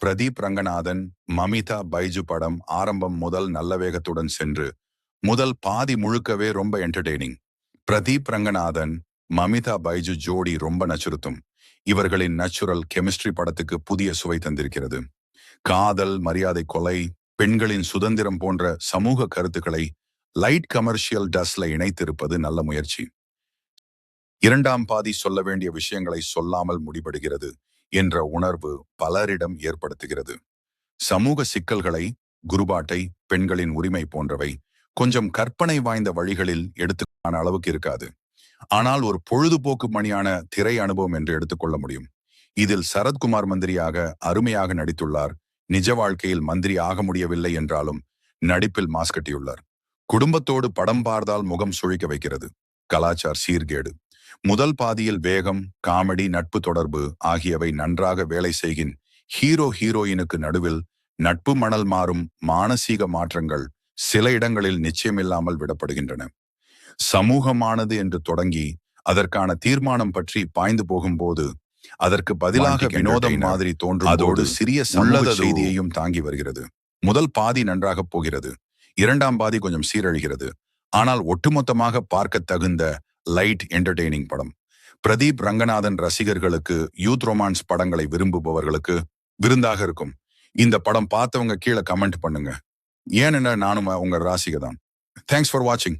பிரதீப் ரங்கநாதன், மமிதா பைஜு படம் ஆரம்பம் முதல் நல்ல வேகத்துடன் சென்று முதல் பாதி முழுக்கவே ரொம்ப என்டர்டெய்னிங். பிரதீப் ரங்கநாதன், மமிதா பைஜு ஜோடி ரொம்ப நச்சுறுத்தும். இவர்களின் நேச்சுரல் கெமிஸ்ட்ரி படத்துக்கு புதிய சுவை தந்திருக்கிறது. காதல், மரியாதை, கொலை, பெண்களின் சுதந்திரம் போன்ற சமூக கருத்துக்களை லைட் கமர்ஷியல் டஸ்ல இணைத்திருப்பது நல்ல முயற்சி. இரண்டாம் பாதி சொல்ல வேண்டிய விஷயங்களை சொல்லாமல் முடிபடுகிறது என்ற உணர்வு பலரிடம் ஏற்படுத்துகிறது. சமூக சிக்கல்களை, குருபாட்டை, பெண்களின் உரிமை போன்றவை கொஞ்சம் கற்பனை வாய்ந்த வழிகளில் எடுத்துக்கான அளவுக்கு இருக்காது. ஆனால் ஒரு பொழுதுபோக்கு மணியான திரை அனுபவம் என்று எடுத்துக்கொள்ள முடியும். இதில் சரத்குமார் மந்திரியாக அருமையாக நடித்துள்ளார். நிஜ வாழ்க்கையில் மந்திரி ஆக முடியவில்லை என்றாலும் நடிப்பில் மாஸ்கட்டியுள்ளார். குடும்பத்தோடு படம் பார்த்தால் முகம் சுழிக்க வைக்கிறது. கலாச்சார சீர்கேடு. முதல் பாதியில் வேகம், காமெடி, நட்பு தொடர்பு ஆகியவை நன்றாக வேலை செய்கின். ஹீரோ ஹீரோயினுக்கு நடுவில் நட்பு மணல் மாறும் மானசீக மாற்றங்கள் சில இடங்களில் நிச்சயமில்லாமல் விடப்படுகின்றன. சமூகமானது என்று தொடங்கி அதற்கான தீர்மானம் பற்றி பாய்ந்து போகும்போது அதற்கு பதிலாக வினோதம் மாதிரி தோன்றும். அதோடு சிறிய சமூக செய்தியையும் தாங்கி வருகிறது. முதல் பாதி நன்றாக போகிறது, இரண்டாம் பாதி கொஞ்சம் சீரழிகிறது. ஆனால் ஒட்டுமொத்தமாக பார்க்க தகுந்த லைட் என்டர்டெய்னிங் படம். பிரதீப் ரங்கநாதன் ரசிகர்களுக்கு, யூத் ரொமான்ஸ் படங்களை விரும்புபவர்களுக்கு விருந்தாக இருக்கும். இந்த படம் பார்த்தவங்க கீழே கமெண்ட் பண்ணுங்க. ஏனென்ன நானும் உங்க ராசிகை தான். தேங்க்ஸ் ஃபார் வாட்சிங்.